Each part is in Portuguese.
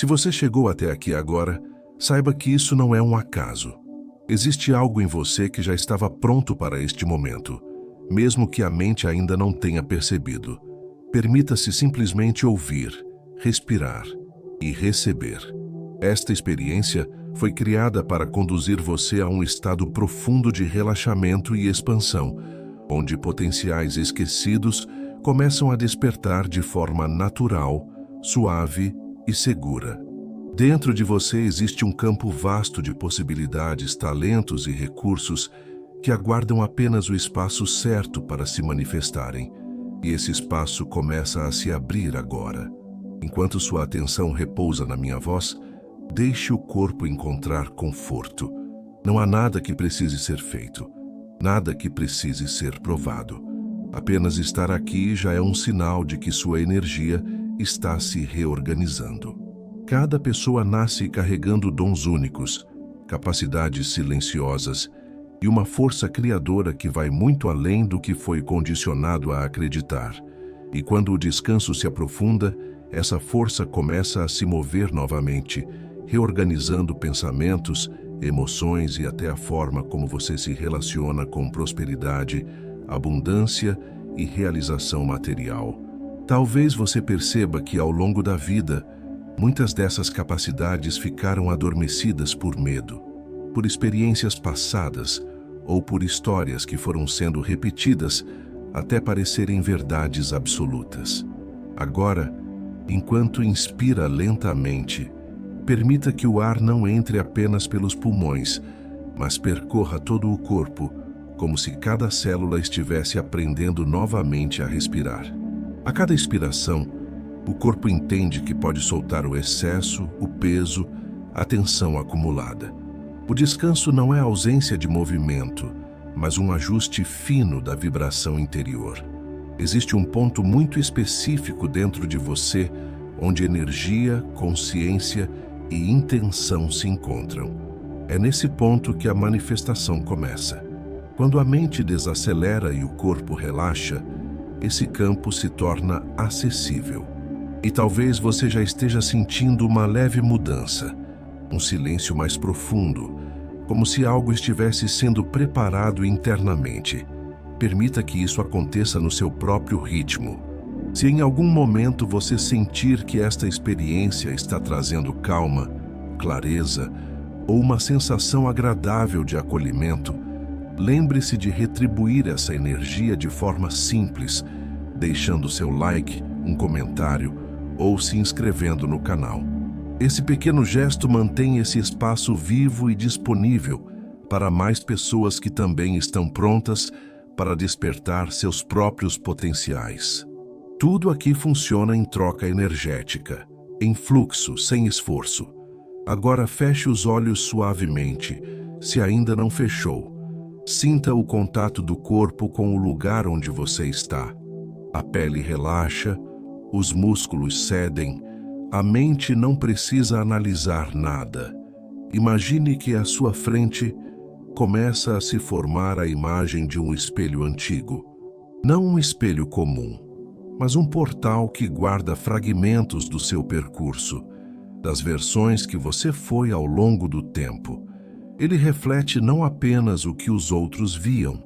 Se você chegou até aqui agora, saiba que isso não é um acaso. Existe algo em você que já estava pronto para este momento, mesmo que a mente ainda não tenha percebido. Permita-se simplesmente ouvir, respirar e receber. Esta experiência foi criada para conduzir você a um estado profundo de relaxamento e expansão, onde potenciais esquecidos começam a despertar de forma natural, suave e segura. Dentro de você existe um campo vasto de possibilidades, talentos e recursos que aguardam apenas o espaço certo para se manifestarem. E esse espaço começa a se abrir agora. Enquanto sua atenção repousa na minha voz, deixe o corpo encontrar conforto. Não há nada que precise ser feito, nada que precise ser provado. Apenas estar aqui já é um sinal de que sua energia está se reorganizando. Cada pessoa nasce carregando dons únicos, capacidades silenciosas e uma força criadora que vai muito além do que foi condicionado a acreditar. E quando o descanso se aprofunda, essa força começa a se mover novamente, reorganizando pensamentos, emoções e até a forma como você se relaciona com prosperidade, abundância e realização material. Talvez você perceba que ao longo da vida, muitas dessas capacidades ficaram adormecidas por medo, por experiências passadas ou por histórias que foram sendo repetidas até parecerem verdades absolutas. Agora, enquanto inspira lentamente, permita que o ar não entre apenas pelos pulmões, mas percorra todo o corpo, como se cada célula estivesse aprendendo novamente a respirar. A cada expiração, o corpo entende que pode soltar o excesso, o peso, a tensão acumulada. O descanso não é ausência de movimento, mas um ajuste fino da vibração interior. Existe um ponto muito específico dentro de você onde energia, consciência e intenção se encontram. É nesse ponto que a manifestação começa. Quando a mente desacelera e o corpo relaxa, esse campo se torna acessível. E talvez você já esteja sentindo uma leve mudança, um silêncio mais profundo, como se algo estivesse sendo preparado internamente. Permita que isso aconteça no seu próprio ritmo. Se em algum momento você sentir que esta experiência está trazendo calma, clareza ou uma sensação agradável de acolhimento, lembre-se de retribuir essa energia de forma simples, deixando seu like, um comentário ou se inscrevendo no canal. Esse pequeno gesto mantém esse espaço vivo e disponível para mais pessoas que também estão prontas para despertar seus próprios potenciais. Tudo aqui funciona em troca energética, em fluxo, sem esforço. Agora feche os olhos suavemente, se ainda não fechou. Sinta o contato do corpo com o lugar onde você está. A pele relaxa, os músculos cedem, a mente não precisa analisar nada. Imagine que à sua frente começa a se formar a imagem de um espelho antigo. Não um espelho comum, mas um portal que guarda fragmentos do seu percurso, das versões que você foi ao longo do tempo. Ele reflete não apenas o que os outros viam,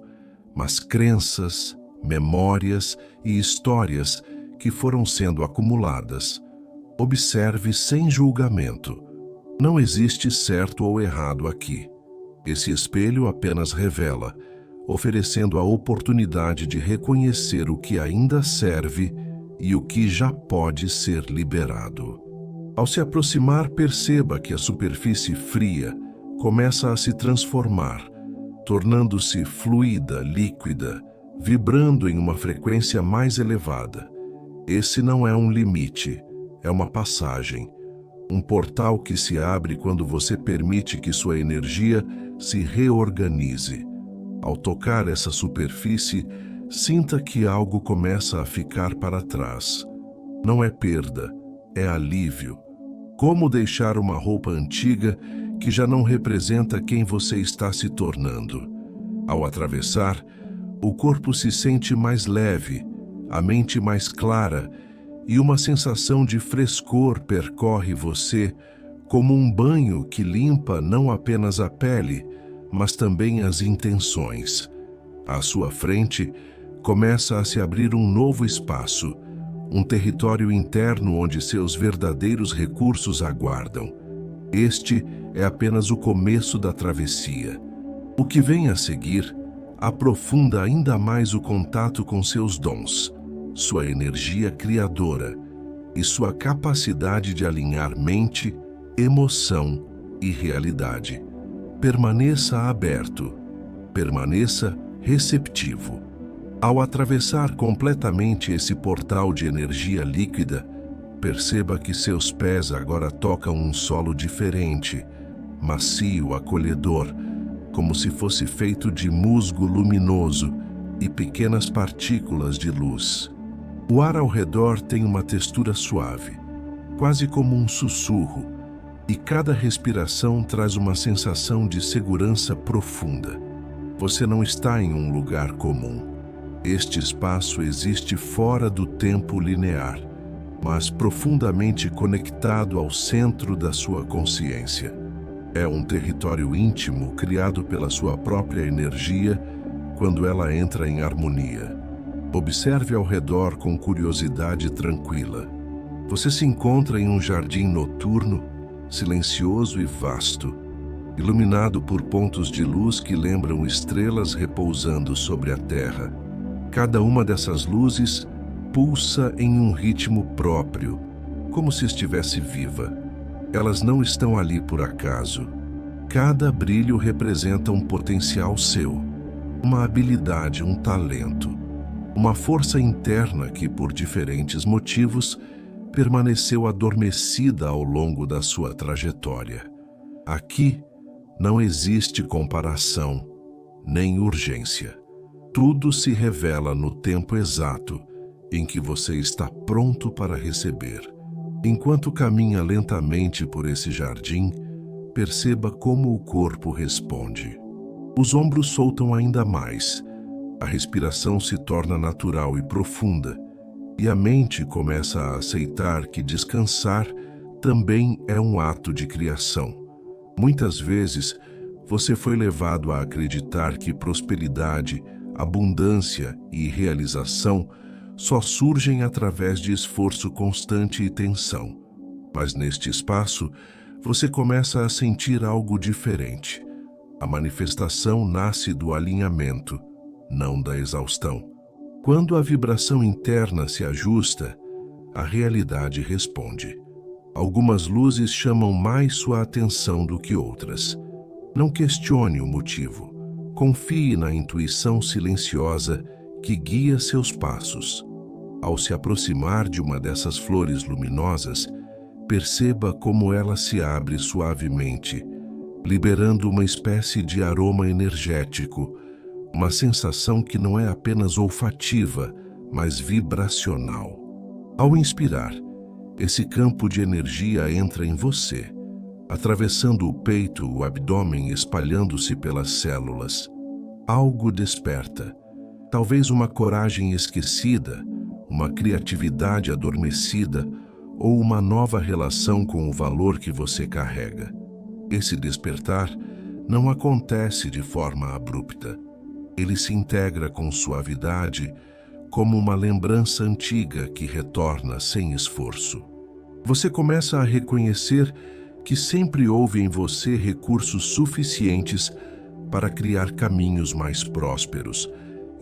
mas crenças, memórias e histórias que foram sendo acumuladas. Observe sem julgamento. Não existe certo ou errado aqui. Esse espelho apenas revela, oferecendo a oportunidade de reconhecer o que ainda serve e o que já pode ser liberado. Ao se aproximar, perceba que a superfície fria começa a se transformar, tornando-se fluida, líquida, vibrando em uma frequência mais elevada. Esse não é um limite, é uma passagem, um portal que se abre quando você permite que sua energia se reorganize. Ao tocar essa superfície, sinta que algo começa a ficar para trás. Não é perda, é alívio. Como deixar uma roupa antiga que já não representa quem você está se tornando. Ao atravessar, o corpo se sente mais leve, a mente mais clara e uma sensação de frescor percorre você, como um banho que limpa não apenas a pele, mas também as intenções. À sua frente, começa a se abrir um novo espaço, um território interno onde seus verdadeiros recursos aguardam. Este é apenas o começo da travessia. O que vem a seguir aprofunda ainda mais o contato com seus dons, sua energia criadora e sua capacidade de alinhar mente, emoção e realidade. Permaneça aberto, permaneça receptivo. Ao atravessar completamente esse portal de energia líquida, perceba que seus pés agora tocam um solo diferente, macio, acolhedor, como se fosse feito de musgo luminoso e pequenas partículas de luz. O ar ao redor tem uma textura suave, quase como um sussurro, e cada respiração traz uma sensação de segurança profunda. Você não está em um lugar comum. Este espaço existe fora do tempo linear, mas profundamente conectado ao centro da sua consciência. É um território íntimo criado pela sua própria energia quando ela entra em harmonia. Observe ao redor com curiosidade tranquila. Você se encontra em um jardim noturno, silencioso e vasto, iluminado por pontos de luz que lembram estrelas repousando sobre a terra. Cada uma dessas luzes pulsa em um ritmo próprio, como se estivesse viva. Elas não estão ali por acaso. Cada brilho representa um potencial seu, uma habilidade, um talento, uma força interna que, por diferentes motivos, permaneceu adormecida ao longo da sua trajetória. Aqui não existe comparação, nem urgência. Tudo se revela no tempo exato em que você está pronto para receber. Enquanto caminha lentamente por esse jardim, perceba como o corpo responde. Os ombros soltam ainda mais, a respiração se torna natural e profunda, e a mente começa a aceitar que descansar também é um ato de criação. Muitas vezes, você foi levado a acreditar que prosperidade, abundância e realização só surgem através de esforço constante e tensão. Mas neste espaço, você começa a sentir algo diferente. A manifestação nasce do alinhamento, não da exaustão. Quando a vibração interna se ajusta, a realidade responde. Algumas luzes chamam mais sua atenção do que outras. Não questione o motivo. Confie na intuição silenciosa que guia seus passos. Ao se aproximar de uma dessas flores luminosas, perceba como ela se abre suavemente, liberando uma espécie de aroma energético, uma sensação que não é apenas olfativa, mas vibracional. Ao inspirar, esse campo de energia entra em você, atravessando o peito, o abdômen, espalhando-se pelas células. Algo desperta, talvez uma coragem esquecida, uma criatividade adormecida ou uma nova relação com o valor que você carrega. Esse despertar não acontece de forma abrupta. Ele se integra com suavidade, como uma lembrança antiga que retorna sem esforço. Você começa a reconhecer que sempre houve em você recursos suficientes para criar caminhos mais prósperos,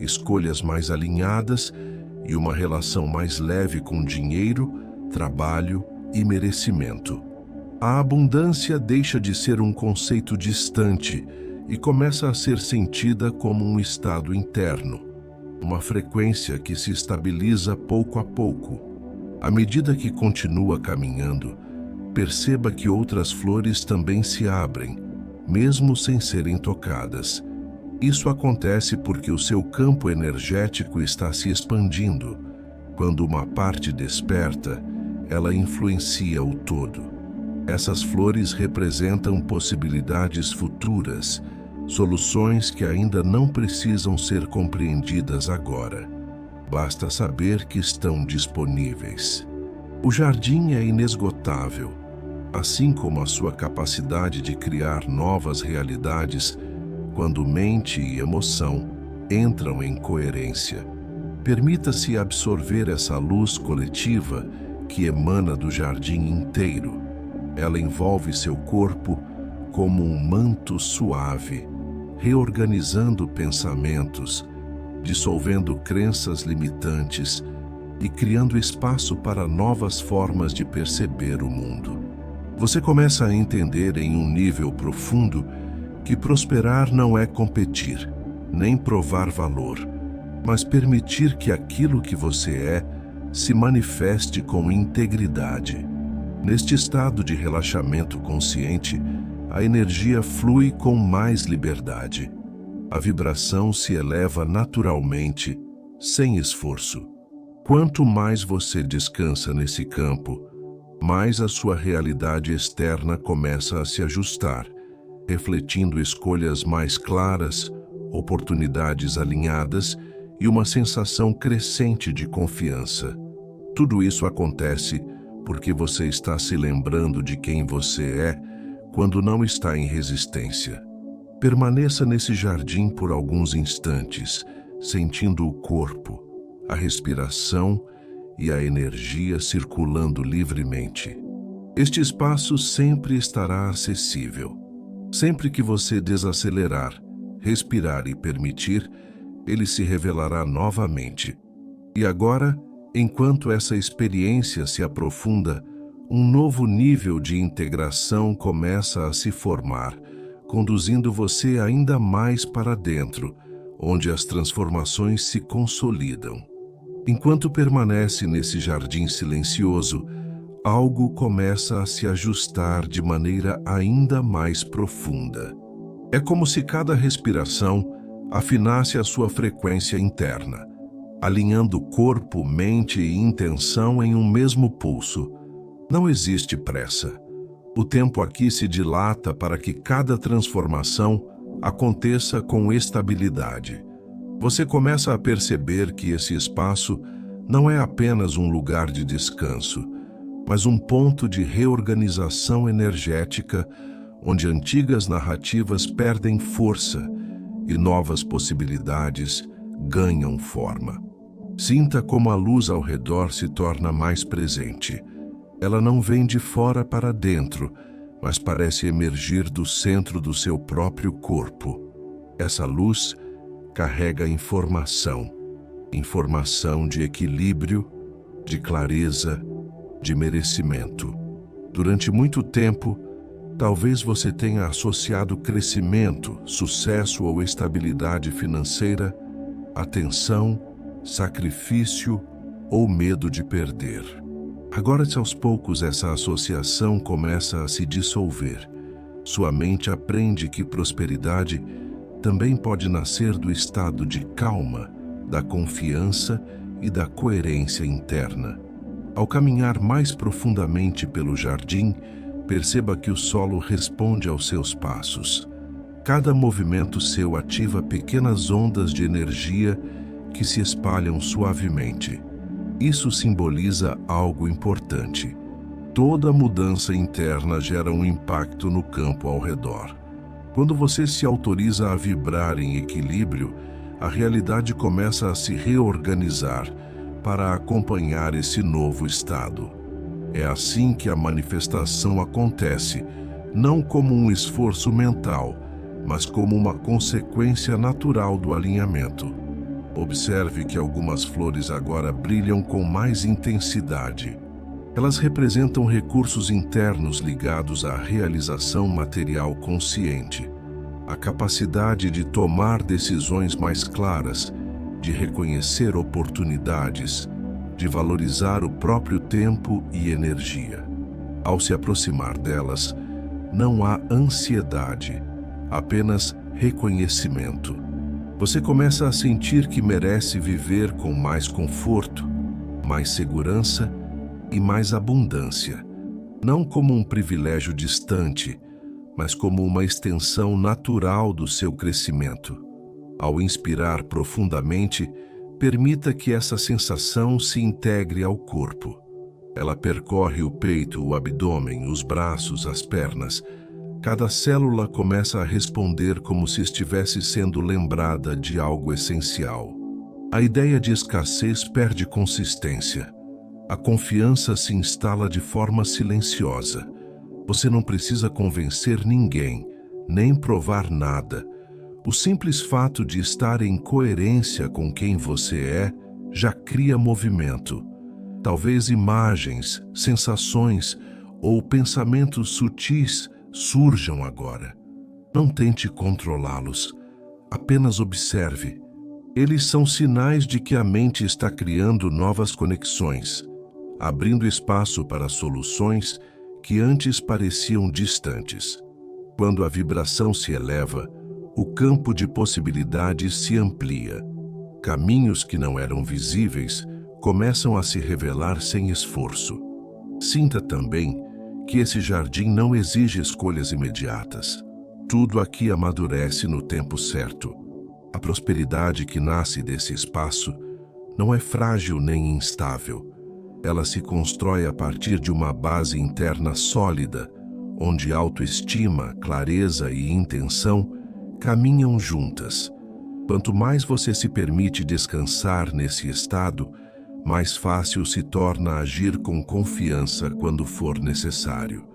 escolhas mais alinhadas e uma relação mais leve com dinheiro, trabalho e merecimento. A abundância deixa de ser um conceito distante e começa a ser sentida como um estado interno, uma frequência que se estabiliza pouco a pouco. À medida que continua caminhando, perceba que outras flores também se abrem, mesmo sem serem tocadas. Isso acontece porque o seu campo energético está se expandindo. Quando uma parte desperta, ela influencia o todo. Essas flores representam possibilidades futuras, soluções que ainda não precisam ser compreendidas agora. Basta saber que estão disponíveis. O jardim é inesgotável, assim como a sua capacidade de criar novas realidades quando mente e emoção entram em coerência. Permita-se absorver essa luz coletiva que emana do jardim inteiro. Ela envolve seu corpo como um manto suave, reorganizando pensamentos, dissolvendo crenças limitantes e criando espaço para novas formas de perceber o mundo. Você começa a entender em um nível profundo que prosperar não é competir, nem provar valor, mas permitir que aquilo que você é se manifeste com integridade. Neste estado de relaxamento consciente, a energia flui com mais liberdade. A vibração se eleva naturalmente, sem esforço. Quanto mais você descansa nesse campo, mais a sua realidade externa começa a se ajustar, refletindo escolhas mais claras, oportunidades alinhadas e uma sensação crescente de confiança. Tudo isso acontece porque você está se lembrando de quem você é quando não está em resistência. Permaneça nesse jardim por alguns instantes, sentindo o corpo, a respiração e a energia circulando livremente. Este espaço sempre estará acessível. Sempre que você desacelerar, respirar e permitir, ele se revelará novamente. E agora, enquanto essa experiência se aprofunda, um novo nível de integração começa a se formar, conduzindo você ainda mais para dentro, onde as transformações se consolidam. Enquanto permanece nesse jardim silencioso, algo começa a se ajustar de maneira ainda mais profunda. É como se cada respiração afinasse a sua frequência interna, alinhando corpo, mente e intenção em um mesmo pulso. Não existe pressa. O tempo aqui se dilata para que cada transformação aconteça com estabilidade. Você começa a perceber que esse espaço não é apenas um lugar de descanso, mas um ponto de reorganização energética onde antigas narrativas perdem força e novas possibilidades ganham forma. Sinta como a luz ao redor se torna mais presente. Ela não vem de fora para dentro, mas parece emergir do centro do seu próprio corpo. Essa luz carrega informação de equilíbrio, de clareza, de merecimento. Durante muito tempo, talvez você tenha associado crescimento, sucesso ou estabilidade financeira, atenção, sacrifício ou medo de perder. Agora, aos poucos, essa associação começa a se dissolver. Sua mente aprende que prosperidade também pode nascer do estado de calma, da confiança e da coerência interna. Ao caminhar mais profundamente pelo jardim, perceba que o solo responde aos seus passos. Cada movimento seu ativa pequenas ondas de energia que se espalham suavemente. Isso simboliza algo importante. Toda mudança interna gera um impacto no campo ao redor. Quando você se autoriza a vibrar em equilíbrio, a realidade começa a se reorganizar para acompanhar esse novo estado. É assim que a manifestação acontece, não como um esforço mental, mas como uma consequência natural do alinhamento. Observe que algumas flores agora brilham com mais intensidade. Elas representam recursos internos ligados à realização material consciente, a capacidade de tomar decisões mais claras, de reconhecer oportunidades, de valorizar o próprio tempo e energia. Ao se aproximar delas, não há ansiedade, apenas reconhecimento. Você começa a sentir que merece viver com mais conforto, mais segurança e mais abundância, não como um privilégio distante, mas como uma extensão natural do seu crescimento. Ao inspirar profundamente, permita que essa sensação se integre ao corpo. Ela percorre o peito, o abdômen, os braços, as pernas. Cada célula começa a responder como se estivesse sendo lembrada de algo essencial. A ideia de escassez perde consistência. A confiança se instala de forma silenciosa. Você não precisa convencer ninguém, nem provar nada. O simples fato de estar em coerência com quem você é já cria movimento. Talvez imagens, sensações ou pensamentos sutis surjam agora. Não tente controlá-los, apenas observe. Eles são sinais de que a mente está criando novas conexões, abrindo espaço para soluções que antes pareciam distantes. Quando a vibração se eleva, o campo de possibilidades se amplia. Caminhos que não eram visíveis começam a se revelar sem esforço. Sinta também que esse jardim não exige escolhas imediatas. Tudo aqui amadurece no tempo certo. A prosperidade que nasce desse espaço não é frágil nem instável. Ela se constrói a partir de uma base interna sólida, onde autoestima, clareza e intenção caminham juntas. Quanto mais você se permite descansar nesse estado, mais fácil se torna agir com confiança quando for necessário.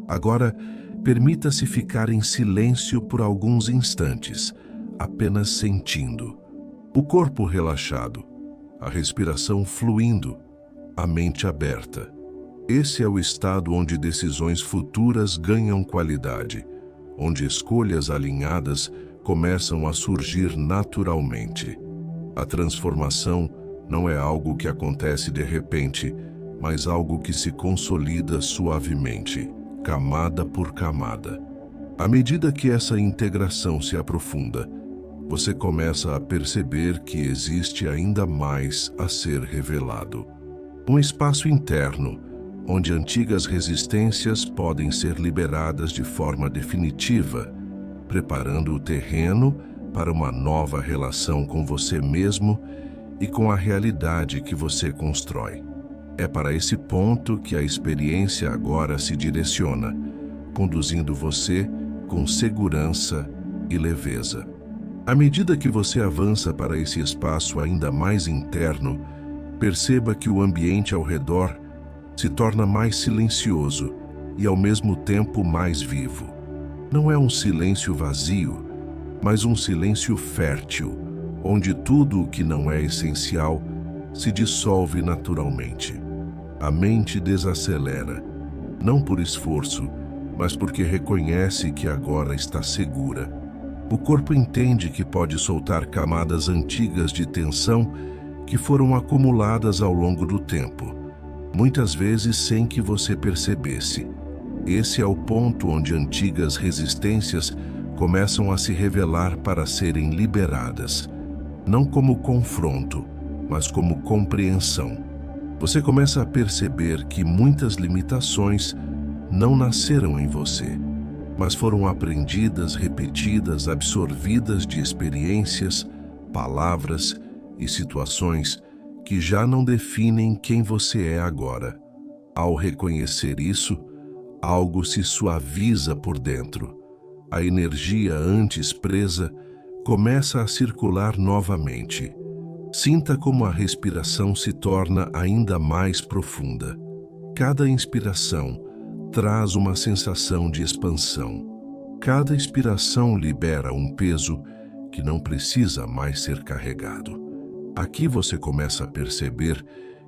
Agora, permita-se ficar em silêncio por alguns instantes, apenas sentindo. O corpo relaxado, a respiração fluindo, a mente aberta. Esse é o estado onde decisões futuras ganham qualidade, onde escolhas alinhadas começam a surgir naturalmente. A transformação não é algo que acontece de repente, mas algo que se consolida suavemente, camada por camada. À medida que essa integração se aprofunda, você começa a perceber que existe ainda mais a ser revelado. Um espaço interno, onde antigas resistências podem ser liberadas de forma definitiva, preparando o terreno para uma nova relação com você mesmo e com a realidade que você constrói. É para esse ponto que a experiência agora se direciona, conduzindo você com segurança e leveza. À medida que você avança para esse espaço ainda mais interno, perceba que o ambiente ao redor se torna mais silencioso e ao mesmo tempo mais vivo. Não é um silêncio vazio, mas um silêncio fértil, onde tudo o que não é essencial se dissolve naturalmente. A mente desacelera, não por esforço, mas porque reconhece que agora está segura. O corpo entende que pode soltar camadas antigas de tensão que foram acumuladas ao longo do tempo, muitas vezes sem que você percebesse. Esse é o ponto onde antigas resistências começam a se revelar para serem liberadas, não como confronto, mas como compreensão. Você começa a perceber que muitas limitações não nasceram em você, mas foram aprendidas, repetidas, absorvidas de experiências, palavras e situações que já não definem quem você é agora. Ao reconhecer isso, algo se suaviza por dentro. A energia antes presa começa a circular novamente. Sinta como a respiração se torna ainda mais profunda. Cada inspiração traz uma sensação de expansão. Cada expiração libera um peso que não precisa mais ser carregado. Aqui você começa a perceber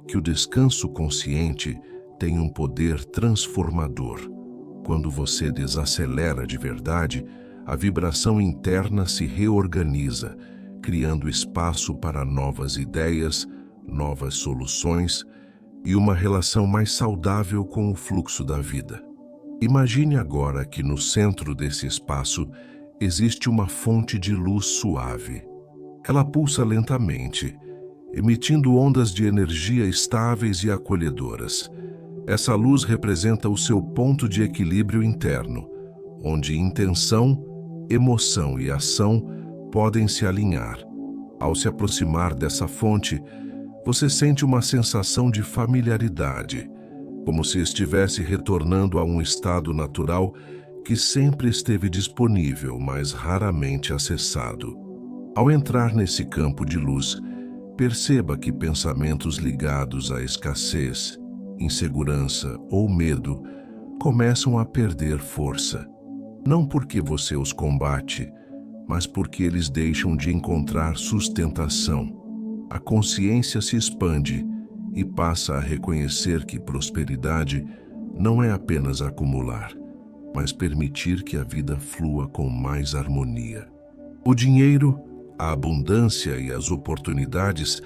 que o descanso consciente tem um poder transformador. Quando você desacelera de verdade, a vibração interna se reorganiza, criando espaço para novas ideias, novas soluções e uma relação mais saudável com o fluxo da vida. Imagine agora que no centro desse espaço existe uma fonte de luz suave. Ela pulsa lentamente, emitindo ondas de energia estáveis e acolhedoras. Essa luz representa o seu ponto de equilíbrio interno, onde intenção, emoção e ação podem se alinhar. Ao se aproximar dessa fonte, você sente uma sensação de familiaridade. como se estivesse retornando a um estado natural que sempre esteve disponível, mas raramente acessado. Ao entrar nesse campo de luz, perceba que pensamentos ligados à escassez, insegurança ou medo começam a perder força. Não porque você os combate, mas porque eles deixam de encontrar sustentação. A consciência se expande e passa a reconhecer que prosperidade não é apenas acumular, mas permitir que a vida flua com mais harmonia. O dinheiro, a abundância e as oportunidades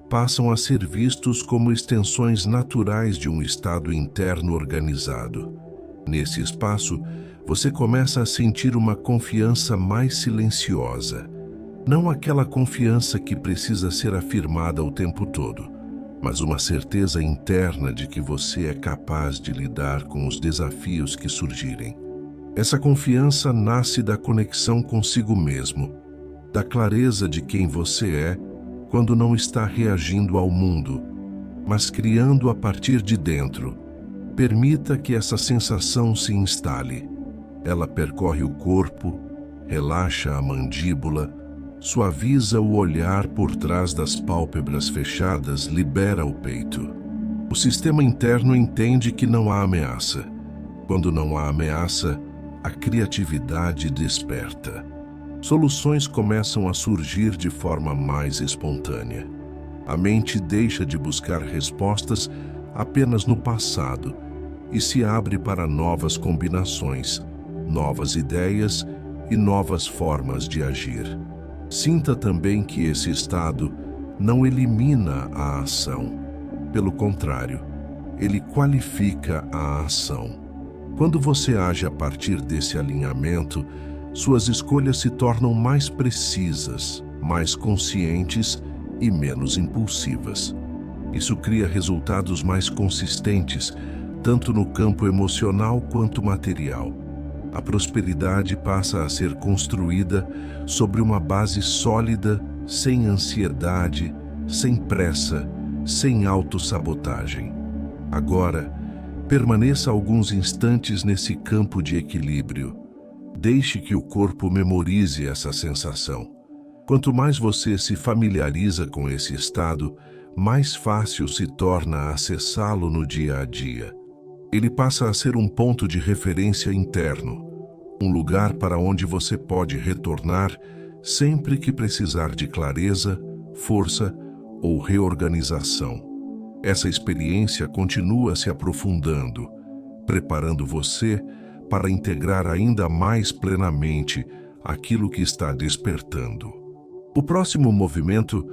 passam a ser vistos como extensões naturais de um estado interno organizado. Nesse espaço, você começa a sentir uma confiança mais silenciosa. Não aquela confiança que precisa ser afirmada o tempo todo, mas uma certeza interna de que você é capaz de lidar com os desafios que surgirem. Essa confiança nasce da conexão consigo mesmo, da clareza de quem você é quando não está reagindo ao mundo, mas criando a partir de dentro. Permita que essa sensação se instale. Ela percorre o corpo, relaxa a mandíbula, suaviza o olhar por trás das pálpebras fechadas, libera o peito. O sistema interno entende que não há ameaça. Quando não há ameaça, a criatividade desperta. Soluções começam a surgir de forma mais espontânea. A mente deixa de buscar respostas apenas no passado e se abre para novas combinações, novas ideias e novas formas de agir. Sinta também que esse estado não elimina a ação. Pelo contrário, ele qualifica a ação. Quando você age a partir desse alinhamento, suas escolhas se tornam mais precisas, mais conscientes e menos impulsivas. Isso cria resultados mais consistentes, tanto no campo emocional quanto material. A prosperidade passa a ser construída sobre uma base sólida, sem ansiedade, sem pressa, sem autossabotagem. Agora, permaneça alguns instantes nesse campo de equilíbrio. Deixe que o corpo memorize essa sensação. Quanto mais você se familiariza com esse estado, mais fácil se torna acessá-lo no dia a dia. Ele passa a ser um ponto de referência interno, um lugar para onde você pode retornar sempre que precisar de clareza, força ou reorganização. Essa experiência continua se aprofundando, preparando você para integrar ainda mais plenamente aquilo que está despertando. O próximo movimento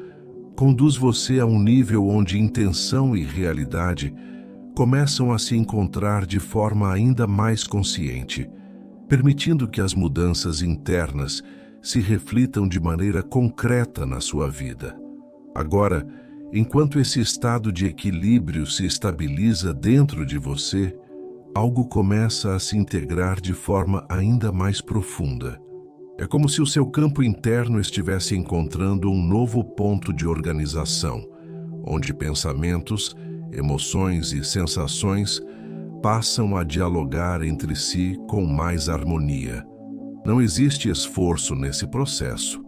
conduz você a um nível onde intenção e realidade começam a se encontrar de forma ainda mais consciente, permitindo que as mudanças internas se reflitam de maneira concreta na sua vida. Agora, enquanto esse estado de equilíbrio se estabiliza dentro de você, algo começa a se integrar de forma ainda mais profunda. É como se o seu campo interno estivesse encontrando um novo ponto de organização, onde pensamentos, emoções e sensações passam a dialogar entre si com mais harmonia. Não existe esforço nesse processo.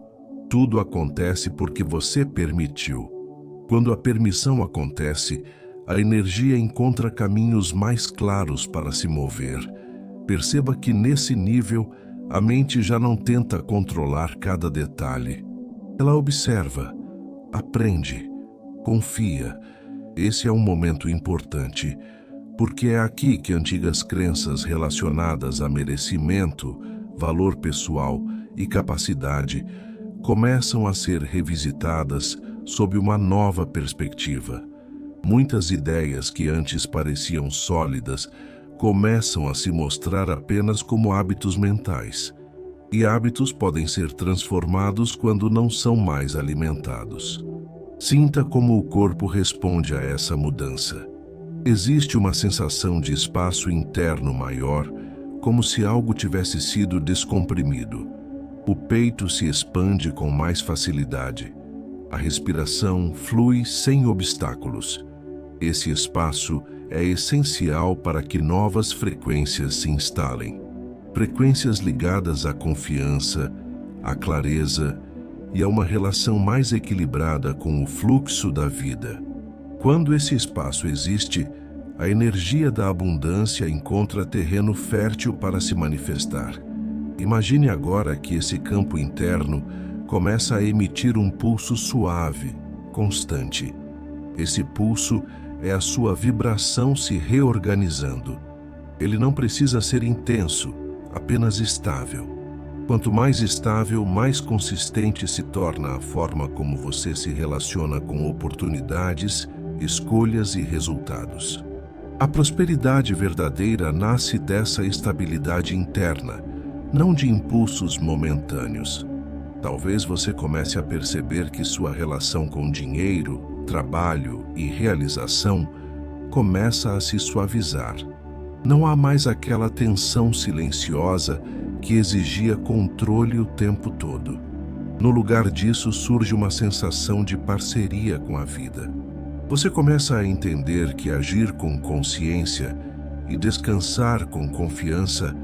Tudo acontece porque você permitiu. Quando a permissão acontece, a energia encontra caminhos mais claros para se mover. Perceba que nesse nível, a mente já não tenta controlar cada detalhe. Ela observa, aprende, confia. Esse é um momento importante, porque é aqui que antigas crenças relacionadas a merecimento, valor pessoal e capacidade começam a ser revisitadas sob uma nova perspectiva. Muitas ideias que antes pareciam sólidas começam a se mostrar apenas como hábitos mentais. E hábitos podem ser transformados quando não são mais alimentados. Sinta como o corpo responde a essa mudança. Existe uma sensação de espaço interno maior, como se algo tivesse sido descomprimido. O peito se expande com mais facilidade. A respiração flui sem obstáculos. Esse espaço é essencial para que novas frequências se instalem. Frequências ligadas à confiança, à clareza e a uma relação mais equilibrada com o fluxo da vida. Quando esse espaço existe, a energia da abundância encontra terreno fértil para se manifestar. Imagine agora que esse campo interno começa a emitir um pulso suave, constante. Esse pulso é a sua vibração se reorganizando. Ele não precisa ser intenso, apenas estável. Quanto mais estável, mais consistente se torna a forma como você se relaciona com oportunidades, escolhas e resultados. A prosperidade verdadeira nasce dessa estabilidade interna, não de impulsos momentâneos. Talvez você comece a perceber que sua relação com dinheiro, trabalho e realização começa a se suavizar. Não há mais aquela tensão silenciosa que exigia controle o tempo todo. No lugar disso surge uma sensação de parceria com a vida. Você começa a entender que agir com consciência e descansar com confiança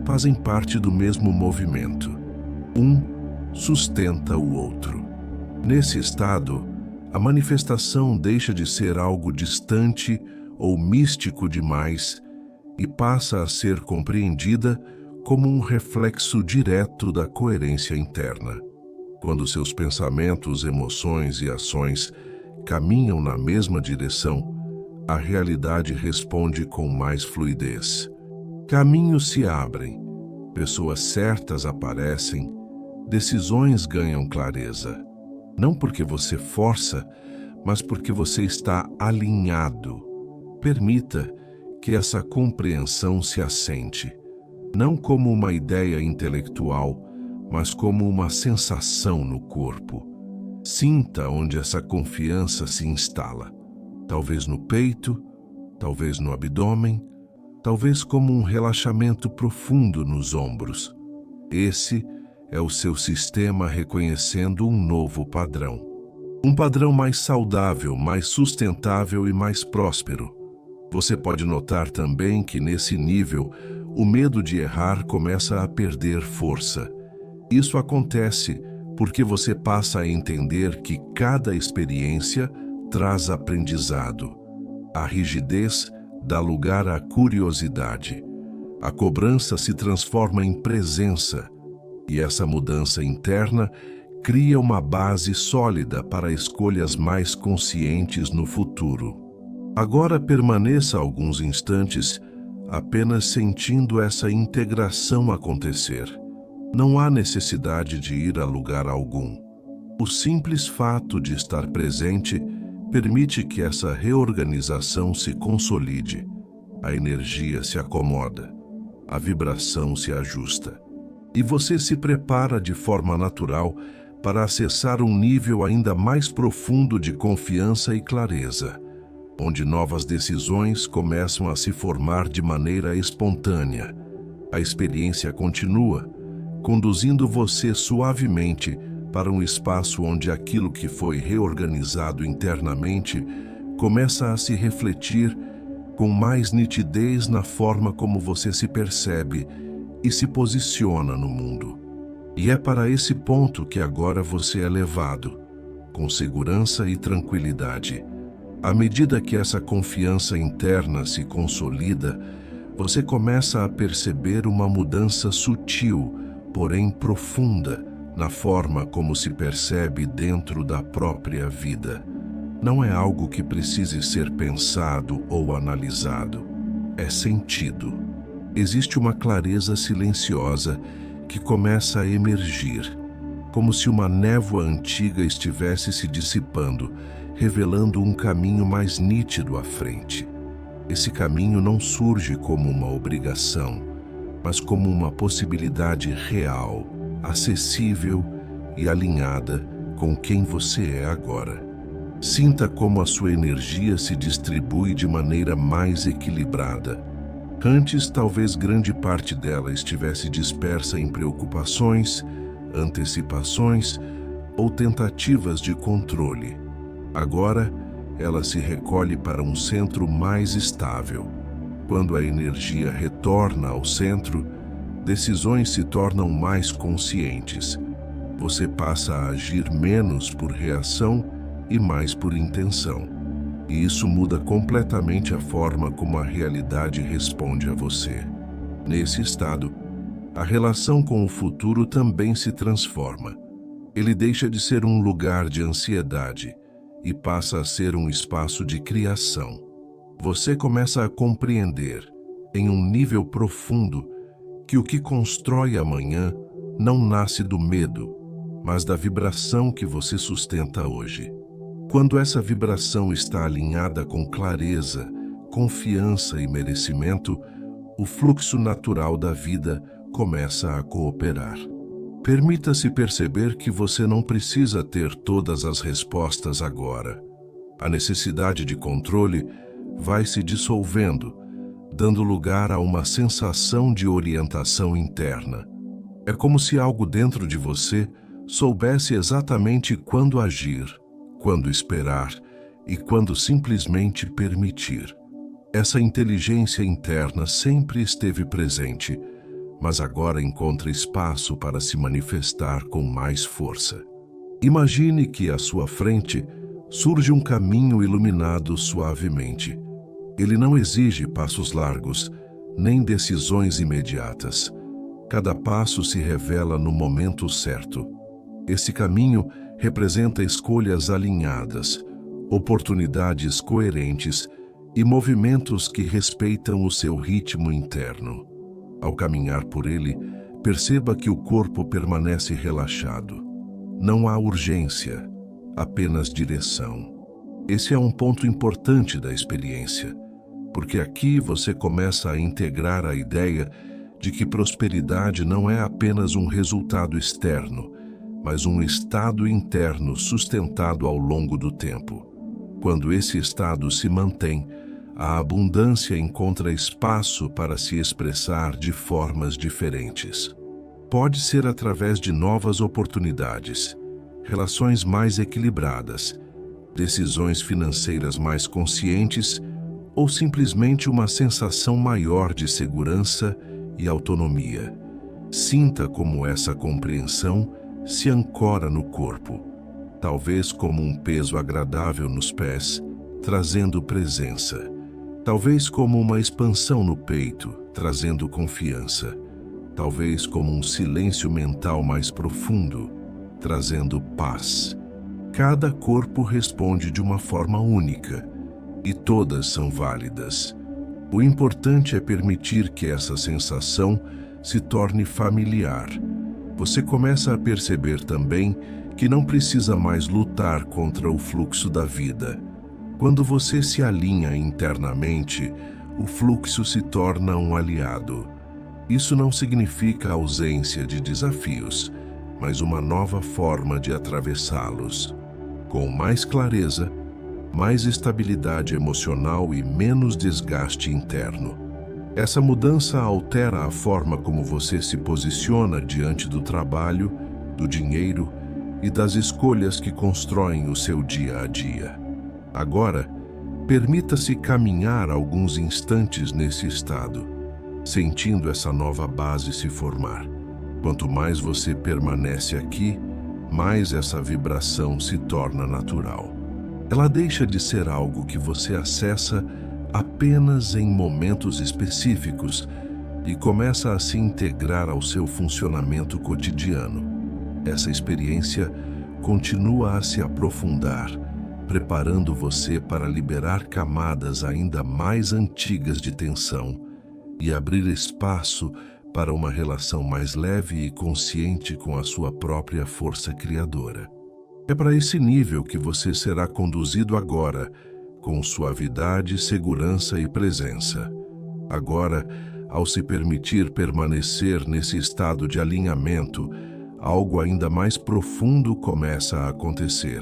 fazem parte do mesmo movimento. Um sustenta o outro. Nesse estado, a manifestação deixa de ser algo distante ou místico demais e passa a ser compreendida como um reflexo direto da coerência interna. Quando seus pensamentos, emoções e ações caminham na mesma direção, a realidade responde com mais fluidez. Caminhos se abrem, pessoas certas aparecem, decisões ganham clareza. Não porque você força, mas porque você está alinhado. Permita que essa compreensão se assente, não como uma ideia intelectual, mas como uma sensação no corpo. Sinta onde essa confiança se instala. Talvez no peito, talvez no abdômen, talvez como um relaxamento profundo nos ombros. Esse é o seu sistema reconhecendo um novo padrão. Um padrão mais saudável, mais sustentável e mais próspero. Você pode notar também que nesse nível, o medo de errar começa a perder força. Isso acontece porque você passa a entender que cada experiência traz aprendizado. A rigidez dá lugar à curiosidade. A cobrança se transforma em presença. E essa mudança interna cria uma base sólida para escolhas mais conscientes no futuro. Agora permaneça alguns instantes apenas sentindo essa integração acontecer. Não há necessidade de ir a lugar algum. O simples fato de estar presente permite que essa reorganização se consolide. A energia se acomoda, a vibração se ajusta. E você se prepara de forma natural para acessar um nível ainda mais profundo de confiança e clareza, onde novas decisões começam a se formar de maneira espontânea. A experiência continua, conduzindo você suavemente para um espaço onde aquilo que foi reorganizado internamente começa a se refletir com mais nitidez na forma como você se percebe e se posiciona no mundo. E é para esse ponto que agora você é levado, com segurança e tranquilidade. À medida que essa confiança interna se consolida, você começa a perceber uma mudança sutil, porém profunda, na forma como se percebe dentro da própria vida. Não é algo que precise ser pensado ou analisado, é sentido. Existe uma clareza silenciosa que começa a emergir, como se uma névoa antiga estivesse se dissipando, revelando um caminho mais nítido à frente. Esse caminho não surge como uma obrigação, mas como uma possibilidade real, acessível e alinhada com quem você é agora. Sinta como a sua energia se distribui de maneira mais equilibrada. Antes, talvez grande parte dela estivesse dispersa em preocupações, antecipações ou tentativas de controle. Agora, ela se recolhe para um centro mais estável. Quando a energia retorna ao centro, decisões se tornam mais conscientes. Você passa a agir menos por reação e mais por intenção. E isso muda completamente a forma como a realidade responde a você. Nesse estado, a relação com o futuro também se transforma. Ele deixa de ser um lugar de ansiedade e passa a ser um espaço de criação. Você começa a compreender, em um nível profundo, que o que constrói amanhã não nasce do medo, mas da vibração que você sustenta hoje. Quando essa vibração está alinhada com clareza, confiança e merecimento, o fluxo natural da vida começa a cooperar. Permita-se perceber que você não precisa ter todas as respostas agora. A necessidade de controle vai se dissolvendo, dando lugar a uma sensação de orientação interna. É como se algo dentro de você soubesse exatamente quando agir, quando esperar e quando simplesmente permitir. Essa inteligência interna sempre esteve presente, mas agora encontra espaço para se manifestar com mais força. Imagine que à sua frente surge um caminho iluminado suavemente. Ele não exige passos largos, nem decisões imediatas. Cada passo se revela no momento certo. Esse caminho representa escolhas alinhadas, oportunidades coerentes e movimentos que respeitam o seu ritmo interno. Ao caminhar por ele, perceba que o corpo permanece relaxado. Não há urgência, apenas direção. Esse é um ponto importante da experiência, porque aqui você começa a integrar a ideia de que prosperidade não é apenas um resultado externo, mas um estado interno sustentado ao longo do tempo. Quando esse estado se mantém, a abundância encontra espaço para se expressar de formas diferentes. Pode ser através de novas oportunidades, relações mais equilibradas, decisões financeiras mais conscientes ou simplesmente uma sensação maior de segurança e autonomia. Sinta como essa compreensão se ancora no corpo, talvez como um peso agradável nos pés, trazendo presença. Talvez como uma expansão no peito, trazendo confiança. Talvez como um silêncio mental mais profundo, trazendo paz. Cada corpo responde de uma forma única, e todas são válidas. O importante é permitir que essa sensação se torne familiar. Você começa a perceber também que não precisa mais lutar contra o fluxo da vida. Quando você se alinha internamente, o fluxo se torna um aliado. Isso não significa ausência de desafios, mas uma nova forma de atravessá-los. Com mais clareza, mais estabilidade emocional e menos desgaste interno. Essa mudança altera a forma como você se posiciona diante do trabalho, do dinheiro e das escolhas que constroem o seu dia a dia. Agora, permita-se caminhar alguns instantes nesse estado, sentindo essa nova base se formar. Quanto mais você permanece aqui, mais essa vibração se torna natural. Ela deixa de ser algo que você acessa apenas em momentos específicos e começa a se integrar ao seu funcionamento cotidiano. Essa experiência continua a se aprofundar, preparando você para liberar camadas ainda mais antigas de tensão e abrir espaço para uma relação mais leve e consciente com a sua própria força criadora. É para esse nível que você será conduzido agora, com suavidade, segurança e presença. Agora, ao se permitir permanecer nesse estado de alinhamento, algo ainda mais profundo começa a acontecer.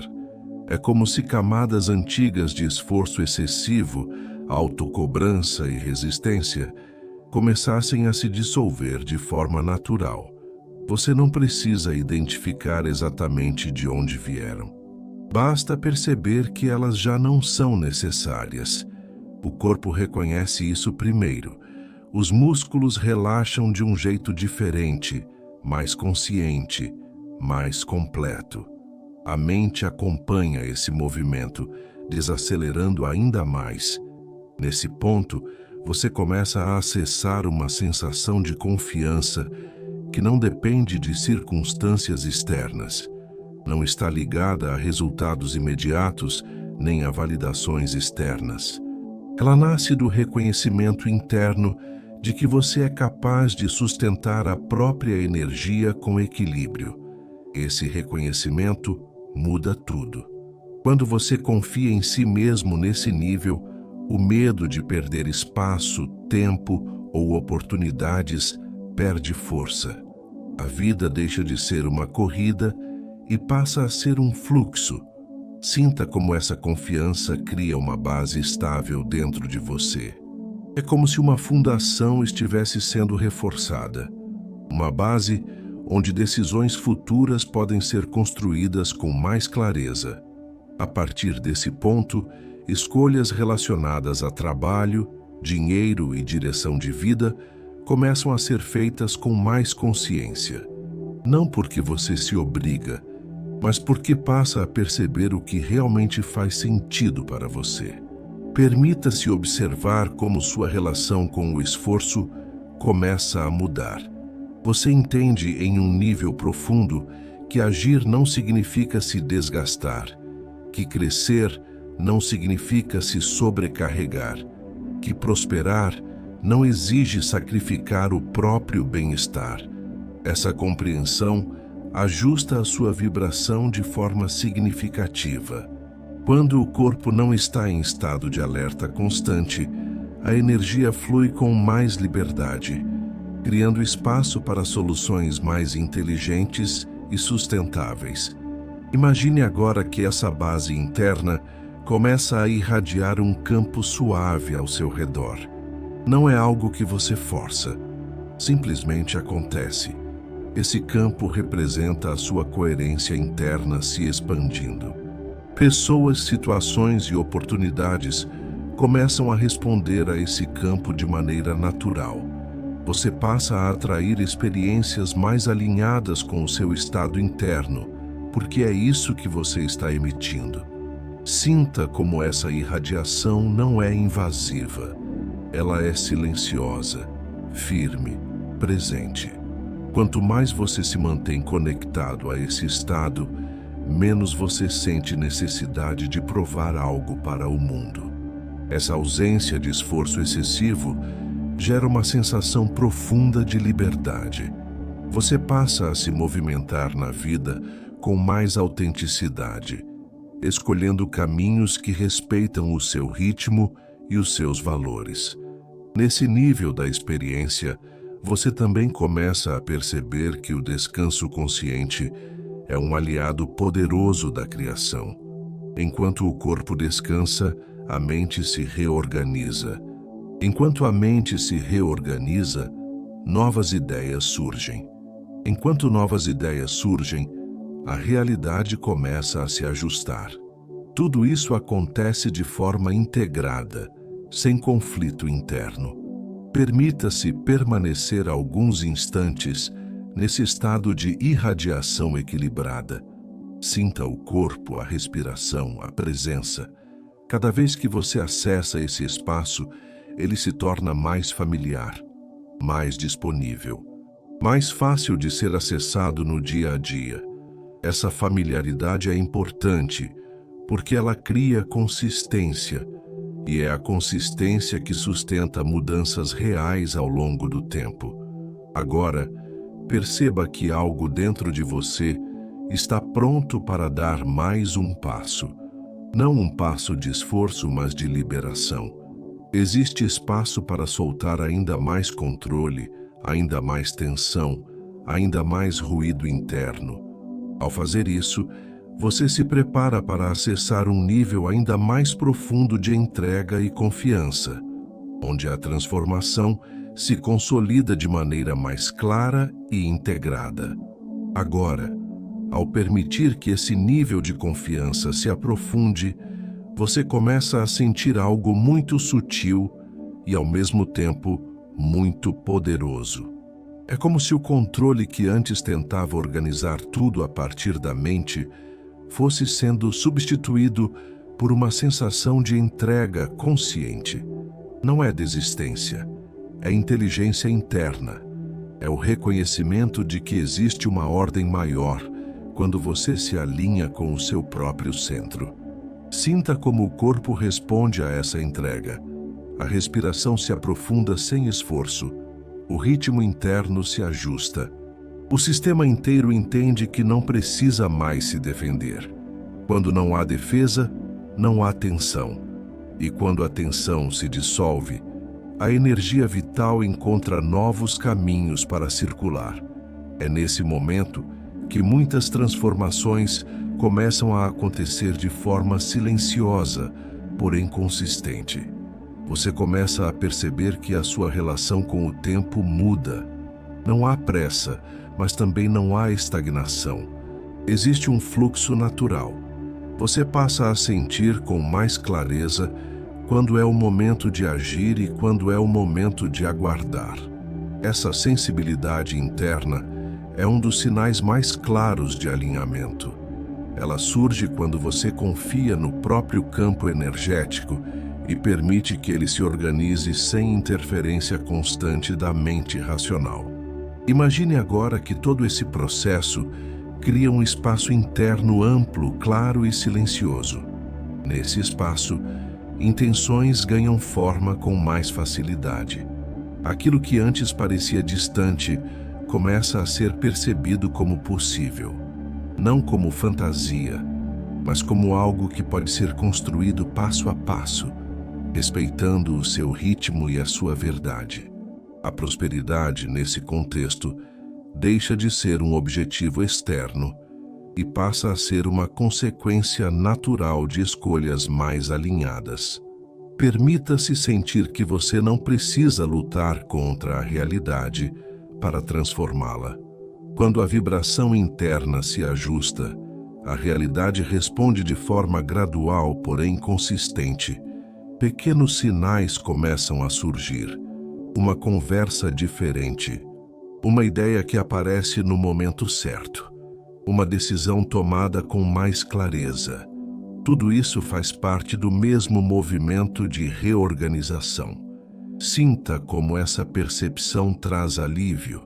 É como se camadas antigas de esforço excessivo, autocobrança e resistência começassem a se dissolver de forma natural. Você não precisa identificar exatamente de onde vieram. Basta perceber que elas já não são necessárias. O corpo reconhece isso primeiro. Os músculos relaxam de um jeito diferente, mais consciente, mais completo. A mente acompanha esse movimento, desacelerando ainda mais. Nesse ponto, você começa a acessar uma sensação de confiança que não depende de circunstâncias externas. Não está ligada a resultados imediatos nem a validações externas. Ela nasce do reconhecimento interno de que você é capaz de sustentar a própria energia com equilíbrio. Esse reconhecimento muda tudo. Quando você confia em si mesmo nesse nível, o medo de perder espaço, tempo ou oportunidades perde força. A vida deixa de ser uma corrida e passa a ser um fluxo. Sinta como essa confiança cria uma base estável dentro de você. É como se uma fundação estivesse sendo reforçada. Uma base onde decisões futuras podem ser construídas com mais clareza. A partir desse ponto, escolhas relacionadas a trabalho, dinheiro e direção de vida começam a ser feitas com mais consciência. Não porque você se obriga, mas porque passa a perceber o que realmente faz sentido para você. Permita-se observar como sua relação com o esforço começa a mudar. Você entende em um nível profundo que agir não significa se desgastar, que crescer não significa se sobrecarregar, que prosperar não exige sacrificar o próprio bem-estar. Essa compreensão ajusta a sua vibração de forma significativa. Quando o corpo não está em estado de alerta constante, a energia flui com mais liberdade, criando espaço para soluções mais inteligentes e sustentáveis. Imagine agora que essa base interna começa a irradiar um campo suave ao seu redor. Não é algo que você força, simplesmente acontece. Esse campo representa a sua coerência interna se expandindo. Pessoas, situações e oportunidades começam a responder a esse campo de maneira natural. Você passa a atrair experiências mais alinhadas com o seu estado interno, porque é isso que você está emitindo. Sinta como essa irradiação não é invasiva. Ela é silenciosa, firme, presente. Quanto mais você se mantém conectado a esse estado, menos você sente necessidade de provar algo para o mundo. Essa ausência de esforço excessivo gera uma sensação profunda de liberdade. Você passa a se movimentar na vida com mais autenticidade, escolhendo caminhos que respeitam o seu ritmo e os seus valores. Nesse nível da experiência, você também começa a perceber que o descanso consciente é um aliado poderoso da criação. Enquanto o corpo descansa, a mente se reorganiza. Enquanto a mente se reorganiza, novas ideias surgem. Enquanto novas ideias surgem, a realidade começa a se ajustar. Tudo isso acontece de forma integrada, sem conflito interno. Permita-se permanecer alguns instantes nesse estado de irradiação equilibrada. Sinta o corpo, a respiração, a presença. Cada vez que você acessa esse espaço, ele se torna mais familiar, mais disponível, mais fácil de ser acessado no dia a dia. Essa familiaridade é importante porque ela cria consistência, e é a consistência que sustenta mudanças reais ao longo do tempo. Agora, perceba que algo dentro de você está pronto para dar mais um passo. Não um passo de esforço, mas de liberação. Existe espaço para soltar ainda mais controle, ainda mais tensão, ainda mais ruído interno. Ao fazer isso, você se prepara para acessar um nível ainda mais profundo de entrega e confiança, onde a transformação se consolida de maneira mais clara e integrada. Agora, Ao permitir que esse nível de confiança se aprofunde, você começa a sentir algo muito sutil e, ao mesmo tempo, muito poderoso. É como se o controle que antes tentava organizar tudo a partir da mente fosse sendo substituído por uma sensação de entrega consciente. Não é desistência, é inteligência interna. É o reconhecimento de que existe uma ordem maior quando você se alinha com o seu próprio centro. Sinta como o corpo responde a essa entrega. A respiração se aprofunda sem esforço. O ritmo interno se ajusta. O sistema inteiro entende que não precisa mais se defender. Quando não há defesa, não há tensão. E quando a tensão se dissolve, a energia vital encontra novos caminhos para circular. É nesse momento que muitas transformações começam a acontecer de forma silenciosa, porém consistente. Você começa a perceber que a sua relação com o tempo muda. Não há pressa, mas também não há estagnação. Existe um fluxo natural. Você passa a sentir com mais clareza quando é o momento de agir e quando é o momento de aguardar. Essa sensibilidade interna é um dos sinais mais claros de alinhamento. Ela surge quando você confia no próprio campo energético e permite que ele se organize sem interferência constante da mente racional. Imagine agora que todo esse processo cria um espaço interno amplo, claro e silencioso. Nesse espaço, intenções ganham forma com mais facilidade. Aquilo que antes parecia distante começa a ser percebido como possível. Não como fantasia, mas como algo que pode ser construído passo a passo, respeitando o seu ritmo e a sua verdade. A prosperidade, nesse contexto, deixa de ser um objetivo externo e passa a ser uma consequência natural de escolhas mais alinhadas. Permita-se sentir que você não precisa lutar contra a realidade para transformá-la. Quando a vibração interna se ajusta, a realidade responde de forma gradual, porém consistente. Pequenos sinais começam a surgir. Uma conversa diferente. Uma ideia que aparece no momento certo. Uma decisão tomada com mais clareza. Tudo isso faz parte do mesmo movimento de reorganização. Sinta como essa percepção traz alívio.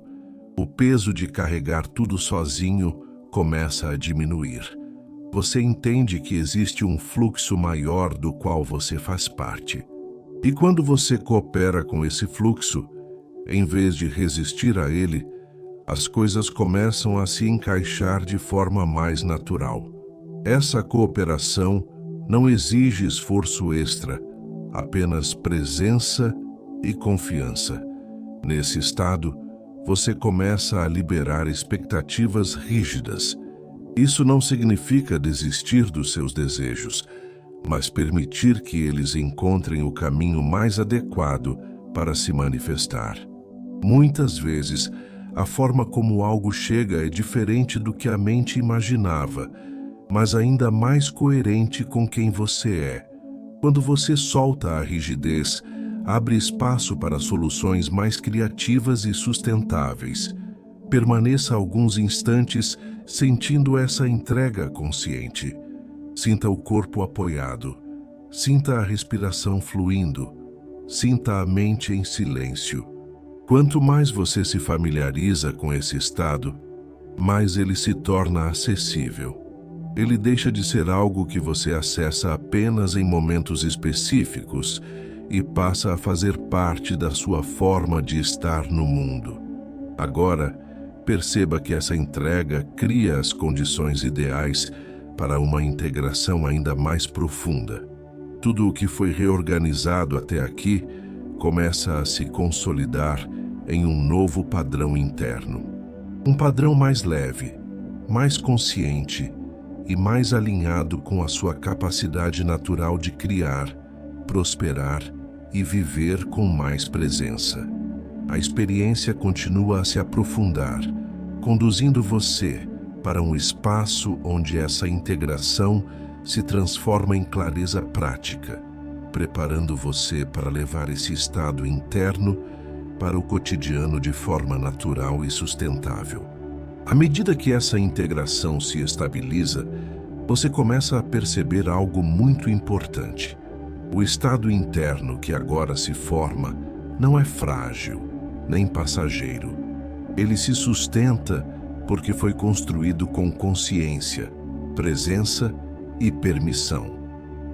O peso de carregar tudo sozinho começa a diminuir. Você entende que existe um fluxo maior do qual você faz parte. E quando você coopera com esse fluxo, em vez de resistir a ele, as coisas começam a se encaixar de forma mais natural. Essa cooperação não exige esforço extra, apenas presença e confiança. Nesse estado, você começa a liberar expectativas rígidas. Isso não significa desistir dos seus desejos, mas permitir que eles encontrem o caminho mais adequado para se manifestar. Muitas vezes, a forma como algo chega é diferente do que a mente imaginava, mas ainda mais coerente com quem você é. Quando você solta a rigidez, abre espaço para soluções mais criativas e sustentáveis. Permaneça alguns instantes sentindo essa entrega consciente. Sinta o corpo apoiado. Sinta a respiração fluindo. Sinta a mente em silêncio. Quanto mais você se familiariza com esse estado, mais ele se torna acessível. Ele deixa de ser algo que você acessa apenas em momentos específicos e passa a fazer parte da sua forma de estar no mundo. Agora, perceba que essa entrega cria as condições ideais para uma integração ainda mais profunda. Tudo o que foi reorganizado até aqui começa a se consolidar em um novo padrão interno. Um padrão mais leve, mais consciente e mais alinhado com a sua capacidade natural de criar, prosperar e viver com mais presença. A experiência continua a se aprofundar, conduzindo você, para um espaço onde essa integração se transforma em clareza prática, preparando você para levar esse estado interno para o cotidiano de forma natural e sustentável. À medida que essa integração se estabiliza, você começa a perceber algo muito importante. O estado interno que agora se forma não é frágil, nem passageiro. Ele se sustenta porque foi construído com consciência, presença e permissão.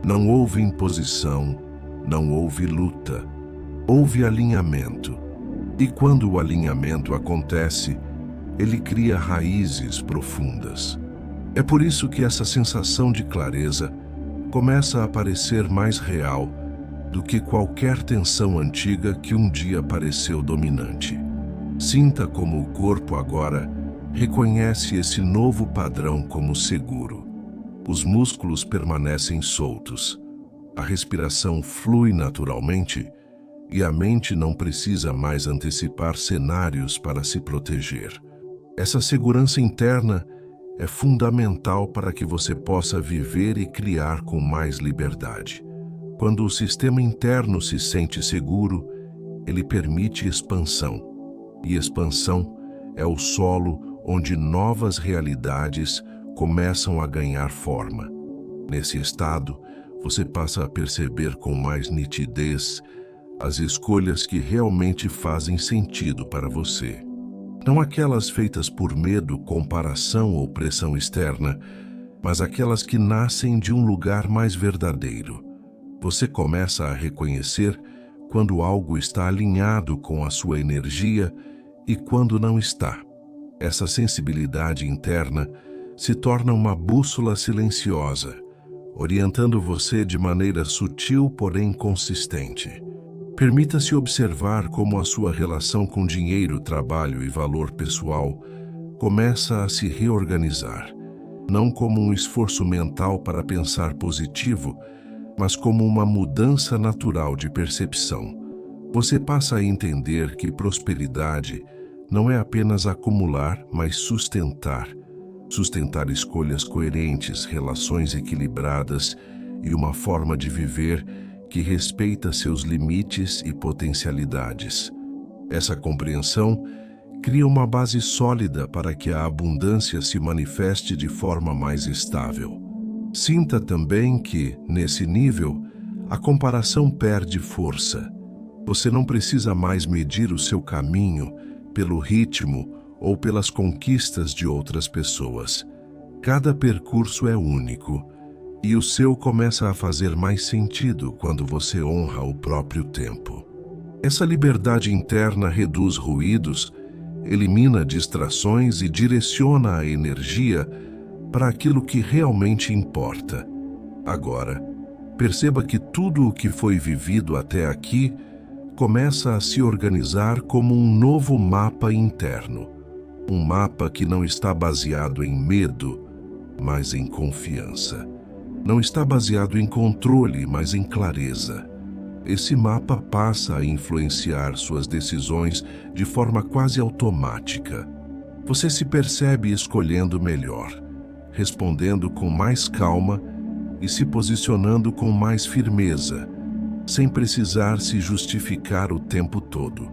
Não houve imposição, não houve luta, houve alinhamento. E quando o alinhamento acontece, ele cria raízes profundas. É por isso que essa sensação de clareza começa a parecer mais real do que qualquer tensão antiga que um dia pareceu dominante. Sinta como o corpo agora reconhece esse novo padrão como seguro. Os músculos permanecem soltos, a respiração flui naturalmente e a mente não precisa mais antecipar cenários para se proteger. Essa segurança interna é fundamental para que você possa viver e criar com mais liberdade. Quando o sistema interno se sente seguro, ele permite expansão. E expansão é o solo onde novas realidades começam a ganhar forma. Nesse estado, você passa a perceber com mais nitidez as escolhas que realmente fazem sentido para você. Não aquelas feitas por medo, comparação ou pressão externa, mas aquelas que nascem de um lugar mais verdadeiro. Você começa a reconhecer quando algo está alinhado com a sua energia e quando não está. Essa sensibilidade interna se torna uma bússola silenciosa, orientando você de maneira sutil, porém consistente. Permita-se observar como a sua relação com dinheiro, trabalho e valor pessoal começa a se reorganizar, não como um esforço mental para pensar positivo, mas como uma mudança natural de percepção. Você passa a entender que prosperidade não é apenas acumular, mas sustentar. Sustentar escolhas coerentes, relações equilibradas e uma forma de viver que respeita seus limites e potencialidades. Essa compreensão cria uma base sólida para que a abundância se manifeste de forma mais estável. Sinta também que, nesse nível, a comparação perde força. Você não precisa mais medir o seu caminho pelo ritmo ou pelas conquistas de outras pessoas. Cada percurso é único, e o seu começa a fazer mais sentido quando você honra o próprio tempo. Essa liberdade interna reduz ruídos, elimina distrações e direciona a energia para aquilo que realmente importa. Agora, perceba que tudo o que foi vivido até aqui começa a se organizar como um novo mapa interno. Um mapa que não está baseado em medo, mas em confiança. Não está baseado em controle, mas em clareza. Esse mapa passa a influenciar suas decisões de forma quase automática. Você se percebe escolhendo melhor, respondendo com mais calma e se posicionando com mais firmeza, sem precisar se justificar o tempo todo.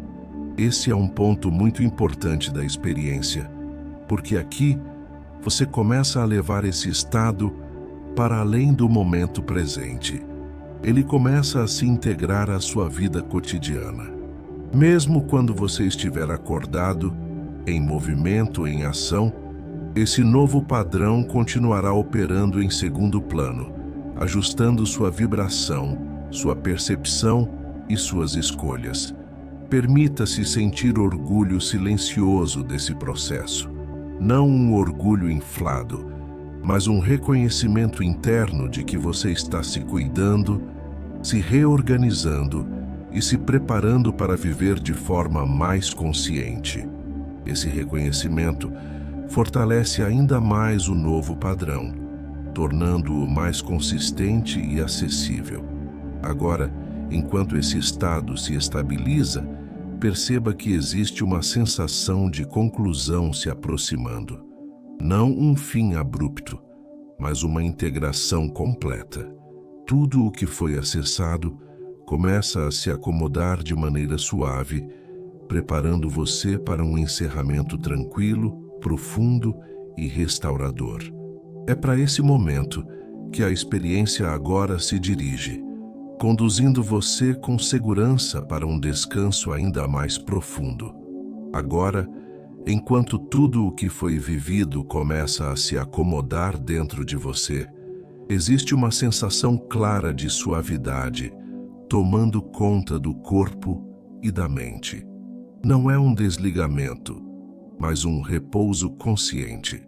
Esse é um ponto muito importante da experiência, porque aqui você começa a levar esse estado para além do momento presente. Ele começa a se integrar à sua vida cotidiana. Mesmo quando você estiver acordado, em movimento, em ação, esse novo padrão continuará operando em segundo plano, ajustando sua vibração, sua percepção e suas escolhas. Permita-se sentir orgulho silencioso desse processo. Não um orgulho inflado, mas um reconhecimento interno de que você está se cuidando, se reorganizando e se preparando para viver de forma mais consciente. Esse reconhecimento fortalece ainda mais o novo padrão, tornando-o mais consistente e acessível. Agora, enquanto esse estado se estabiliza, perceba que existe uma sensação de conclusão se aproximando. Não um fim abrupto, mas uma integração completa. Tudo o que foi acessado começa a se acomodar de maneira suave, preparando você para um encerramento tranquilo, profundo e restaurador. É para esse momento que a experiência agora se dirige, conduzindo você com segurança para um descanso ainda mais profundo. Agora, enquanto tudo o que foi vivido começa a se acomodar dentro de você, existe uma sensação clara de suavidade, tomando conta do corpo e da mente. Não é um desligamento, mas um repouso consciente.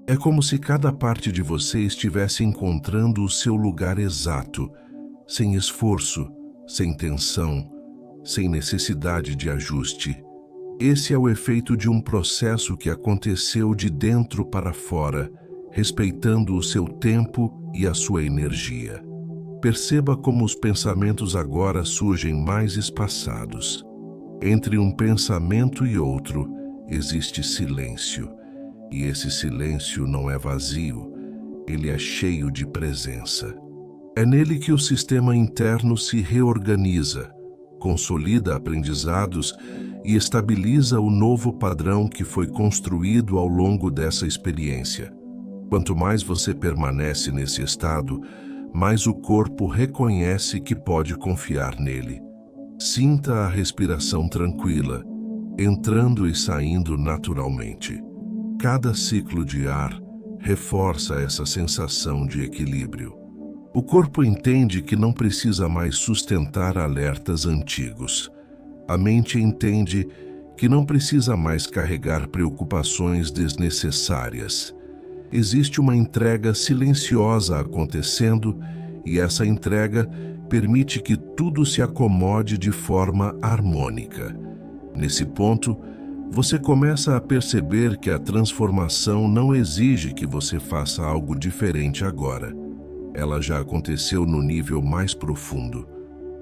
É como se cada parte de você estivesse encontrando o seu lugar exato, sem esforço, sem tensão, sem necessidade de ajuste. Esse é o efeito de um processo que aconteceu de dentro para fora, respeitando o seu tempo e a sua energia. Perceba como os pensamentos agora surgem mais espaçados. Entre um pensamento e outro, existe silêncio. E esse silêncio não é vazio, ele é cheio de presença. É nele que o sistema interno se reorganiza, consolida aprendizados e estabiliza o novo padrão que foi construído ao longo dessa experiência. Quanto mais você permanece nesse estado, mais o corpo reconhece que pode confiar nele. Sinta a respiração tranquila, entrando e saindo naturalmente. Cada ciclo de ar reforça essa sensação de equilíbrio. O corpo entende que não precisa mais sustentar alertas antigos. A mente entende que não precisa mais carregar preocupações desnecessárias. Existe uma entrega silenciosa acontecendo e essa entrega permite que tudo se acomode de forma harmônica. Nesse ponto, você começa a perceber que a transformação não exige que você faça algo diferente agora. Ela já aconteceu no nível mais profundo.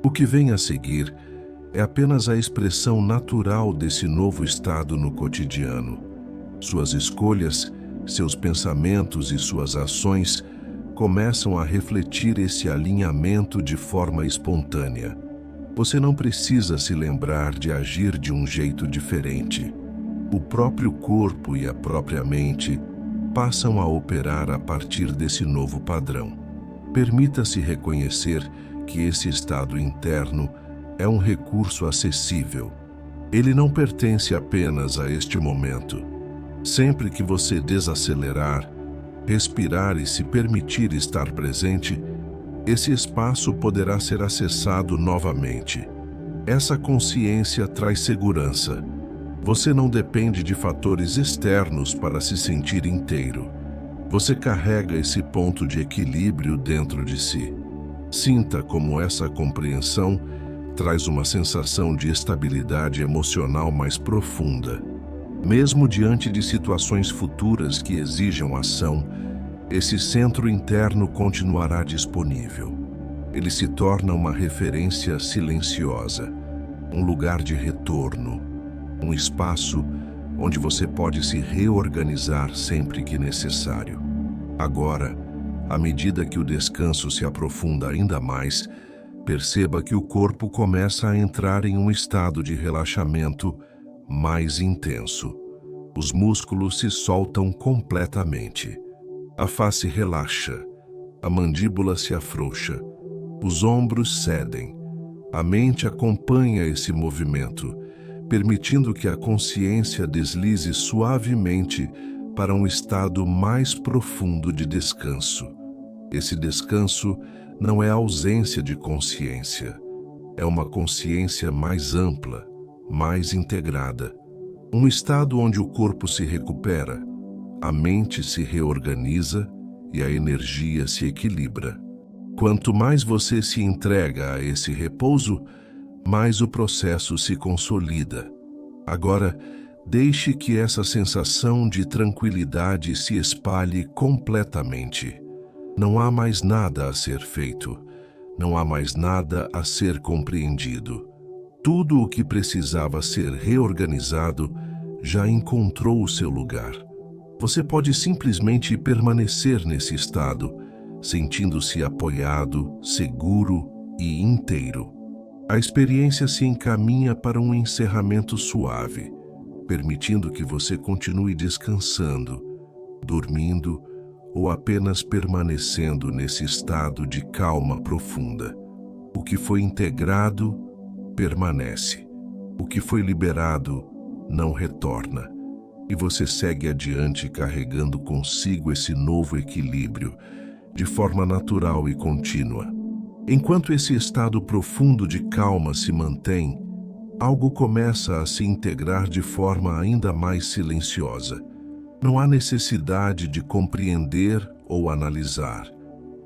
O que vem a seguir é apenas a expressão natural desse novo estado no cotidiano. Suas escolhas, seus pensamentos e suas ações começam a refletir esse alinhamento de forma espontânea. Você não precisa se lembrar de agir de um jeito diferente. O próprio corpo e a própria mente passam a operar a partir desse novo padrão. Permita-se reconhecer que esse estado interno é um recurso acessível. Ele não pertence apenas a este momento. Sempre que você desacelerar, respirar e se permitir estar presente, esse espaço poderá ser acessado novamente. Essa consciência traz segurança. Você não depende de fatores externos para se sentir inteiro. Você carrega esse ponto de equilíbrio dentro de si. Sinta como essa compreensão traz uma sensação de estabilidade emocional mais profunda. Mesmo diante de situações futuras que exijam ação, esse centro interno continuará disponível. Ele se torna uma referência silenciosa, um lugar de retorno, um espaço onde você pode se reorganizar sempre que necessário. Agora, à medida que o descanso se aprofunda ainda mais, perceba que o corpo começa a entrar em um estado de relaxamento mais intenso. Os músculos se soltam completamente. A face relaxa, a mandíbula se afrouxa, os ombros cedem. A mente acompanha esse movimento, permitindo que a consciência deslize suavemente para um estado mais profundo de descanso. Esse descanso não é ausência de consciência, é uma consciência mais ampla, mais integrada. Um estado onde o corpo se recupera, a mente se reorganiza e a energia se equilibra. Quanto mais você se entrega a esse repouso, mais o processo se consolida. Agora, deixe que essa sensação de tranquilidade se espalhe completamente. Não há mais nada a ser feito, não há mais nada a ser compreendido. Tudo o que precisava ser reorganizado já encontrou o seu lugar. Você pode simplesmente permanecer nesse estado, sentindo-se apoiado, seguro e inteiro. A experiência se encaminha para um encerramento suave, permitindo que você continue descansando, dormindo ou apenas permanecendo nesse estado de calma profunda. O que foi integrado, permanece. O que foi liberado, não retorna. E você segue adiante carregando consigo esse novo equilíbrio, de forma natural e contínua. Enquanto esse estado profundo de calma se mantém, algo começa a se integrar de forma ainda mais silenciosa. Não há necessidade de compreender ou analisar.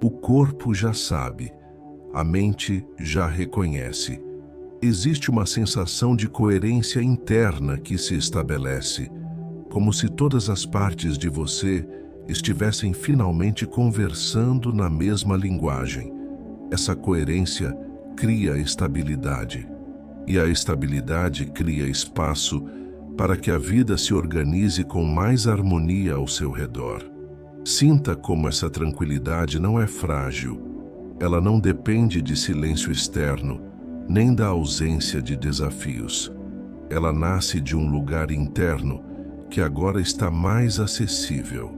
O corpo já sabe, a mente já reconhece. Existe uma sensação de coerência interna que se estabelece, como se todas as partes de você estivessem finalmente conversando na mesma linguagem. Essa coerência cria estabilidade, e a estabilidade cria espaço para que a vida se organize com mais harmonia ao seu redor. Sinta como essa tranquilidade não é frágil. Ela não depende de silêncio externo, nem da ausência de desafios. Ela nasce de um lugar interno que agora está mais acessível.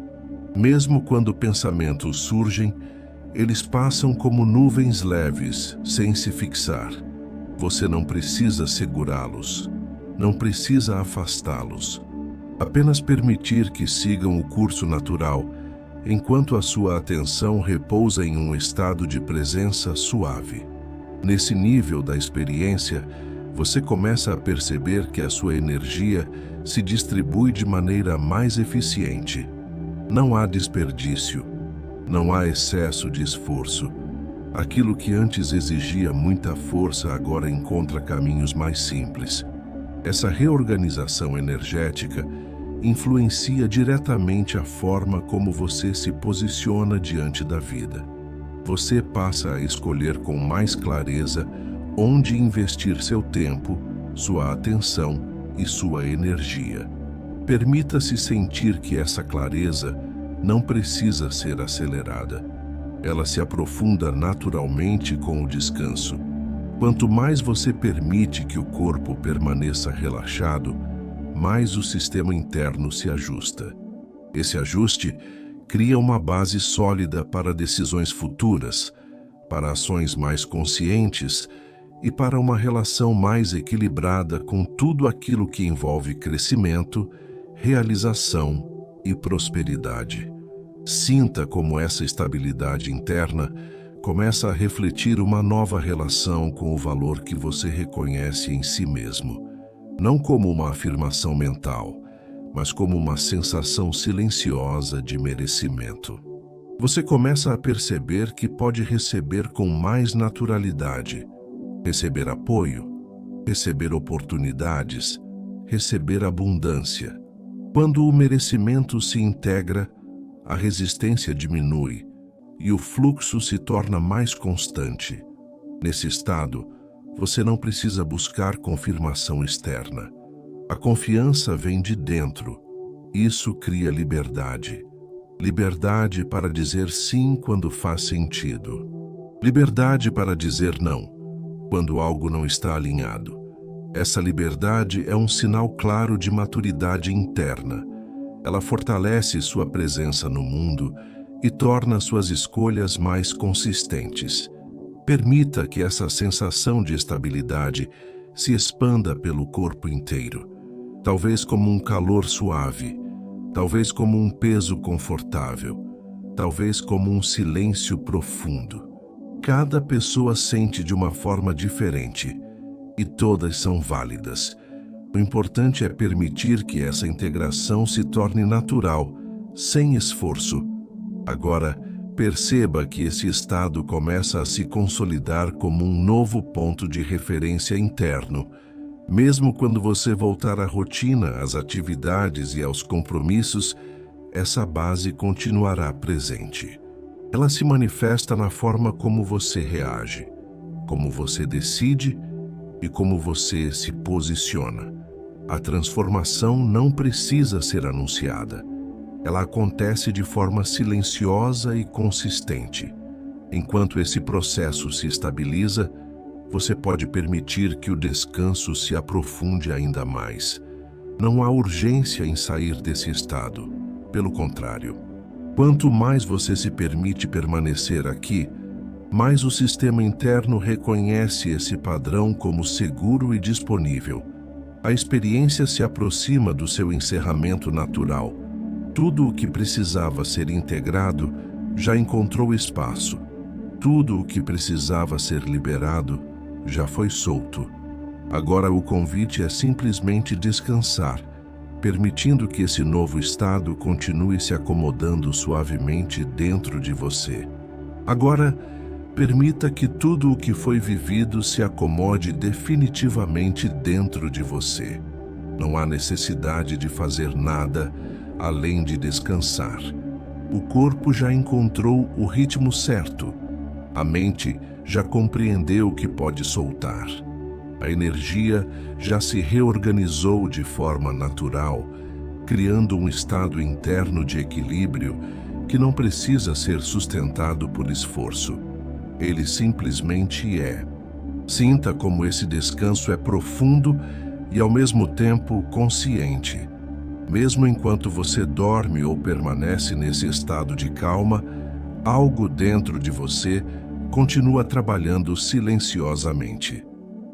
Mesmo quando pensamentos surgem, eles passam como nuvens leves, sem se fixar. Você não precisa segurá-los, não precisa afastá-los. Apenas permitir que sigam o curso natural, enquanto a sua atenção repousa em um estado de presença suave. Nesse nível da experiência, você começa a perceber que a sua energia se distribui de maneira mais eficiente. Não há desperdício, não há excesso de esforço. Aquilo que antes exigia muita força agora encontra caminhos mais simples. Essa reorganização energética influencia diretamente a forma como você se posiciona diante da vida. Você passa a escolher com mais clareza onde investir seu tempo, sua atenção e sua energia. Permita-se sentir que essa clareza não precisa ser acelerada. Ela se aprofunda naturalmente com o descanso. Quanto mais você permite que o corpo permaneça relaxado, mais o sistema interno se ajusta. Esse ajuste cria uma base sólida para decisões futuras, para ações mais conscientes e para uma relação mais equilibrada com tudo aquilo que envolve crescimento, realização e prosperidade. Sinta como essa estabilidade interna começa a refletir uma nova relação com o valor que você reconhece em si mesmo, não como uma afirmação mental, mas como uma sensação silenciosa de merecimento. Você começa a perceber que pode receber com mais naturalidade, receber apoio, receber oportunidades, receber abundância. Quando o merecimento se integra, a resistência diminui e o fluxo se torna mais constante. Nesse estado, você não precisa buscar confirmação externa. A confiança vem de dentro. Isso cria liberdade. Liberdade para dizer sim quando faz sentido. Liberdade para dizer não, quando algo não está alinhado. Essa liberdade é um sinal claro de maturidade interna. Ela fortalece sua presença no mundo e torna suas escolhas mais consistentes. Permita que essa sensação de estabilidade se expanda pelo corpo inteiro, talvez como um calor suave, talvez como um peso confortável, talvez como um silêncio profundo. Cada pessoa sente de uma forma diferente e todas são válidas. O importante é permitir que essa integração se torne natural, sem esforço. Agora, perceba que esse estado começa a se consolidar como um novo ponto de referência interno. Mesmo quando você voltar à rotina, às atividades e aos compromissos, essa base continuará presente. Ela se manifesta na forma como você reage, como você decide e como você se posiciona. A transformação não precisa ser anunciada. Ela acontece de forma silenciosa e consistente. Enquanto esse processo se estabiliza, você pode permitir que o descanso se aprofunde ainda mais. Não há urgência em sair desse estado. Pelo contrário, quanto mais você se permite permanecer aqui, mais o sistema interno reconhece esse padrão como seguro e disponível. A experiência se aproxima do seu encerramento natural. Tudo o que precisava ser integrado já encontrou espaço. Tudo o que precisava ser liberado já foi solto. Agora o convite é simplesmente descansar, permitindo que esse novo estado continue se acomodando suavemente dentro de você. Agora, permita que tudo o que foi vivido se acomode definitivamente dentro de você. Não há necessidade de fazer nada além de descansar. O corpo já encontrou o ritmo certo. A mente já compreendeu o que pode soltar. A energia já se reorganizou de forma natural, criando um estado interno de equilíbrio que não precisa ser sustentado por esforço. Ele simplesmente é. Sinta como esse descanso é profundo e ao mesmo tempo consciente. Mesmo enquanto você dorme ou permanece nesse estado de calma, algo dentro de você continua trabalhando silenciosamente,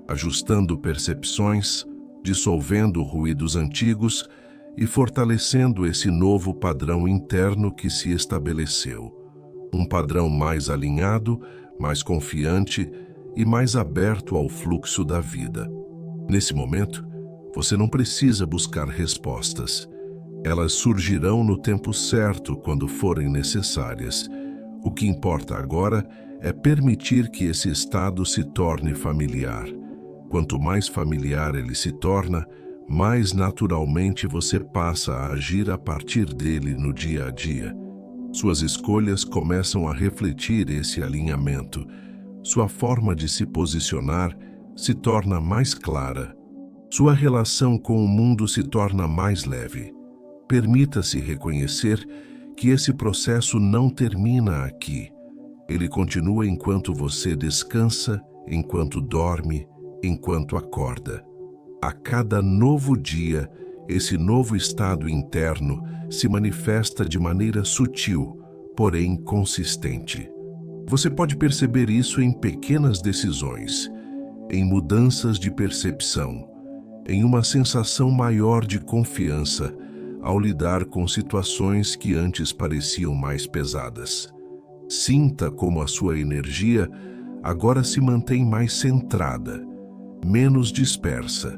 ajustando percepções, dissolvendo ruídos antigos e fortalecendo esse novo padrão interno que se estabeleceu. Um padrão mais alinhado, mais confiante e mais aberto ao fluxo da vida. Nesse momento, você não precisa buscar respostas. Elas surgirão no tempo certo quando forem necessárias. O que importa agora é permitir que esse estado se torne familiar. Quanto mais familiar ele se torna, mais naturalmente você passa a agir a partir dele no dia a dia. Suas escolhas começam a refletir esse alinhamento. Sua forma de se posicionar se torna mais clara. Sua relação com o mundo se torna mais leve. Permita-se reconhecer que esse processo não termina aqui. Ele continua enquanto você descansa, enquanto dorme, enquanto acorda. A cada novo dia, esse novo estado interno se manifesta de maneira sutil, porém consistente. Você pode perceber isso em pequenas decisões, em mudanças de percepção, em uma sensação maior de confiança ao lidar com situações que antes pareciam mais pesadas. Sinta como a sua energia agora se mantém mais centrada, menos dispersa,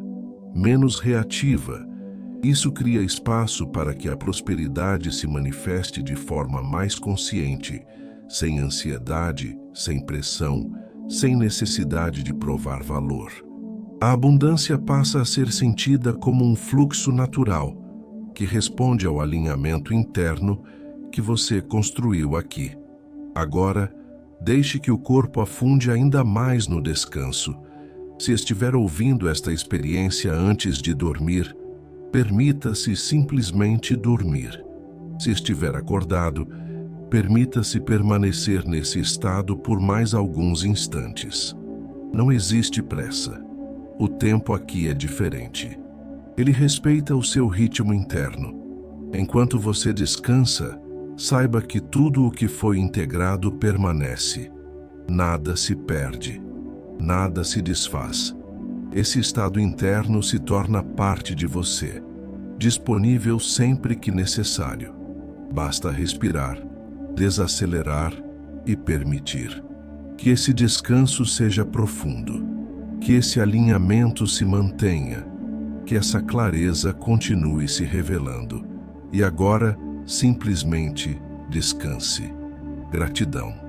menos reativa. Isso cria espaço para que a prosperidade se manifeste de forma mais consciente, sem ansiedade, sem pressão, sem necessidade de provar valor. A abundância passa a ser sentida como um fluxo natural, que responde ao alinhamento interno que você construiu aqui. Agora, deixe que o corpo afunde ainda mais no descanso. Se estiver ouvindo esta experiência antes de dormir, permita-se simplesmente dormir. Se estiver acordado, permita-se permanecer nesse estado por mais alguns instantes. Não existe pressa. O tempo aqui é diferente. Ele respeita o seu ritmo interno. Enquanto você descansa, saiba que tudo o que foi integrado permanece. Nada se perde. Nada se desfaz. Esse estado interno se torna parte de você, disponível sempre que necessário. Basta respirar, desacelerar e permitir. Que esse descanso seja profundo, que esse alinhamento se mantenha, que essa clareza continue se revelando. E agora, simplesmente descanse. Gratidão.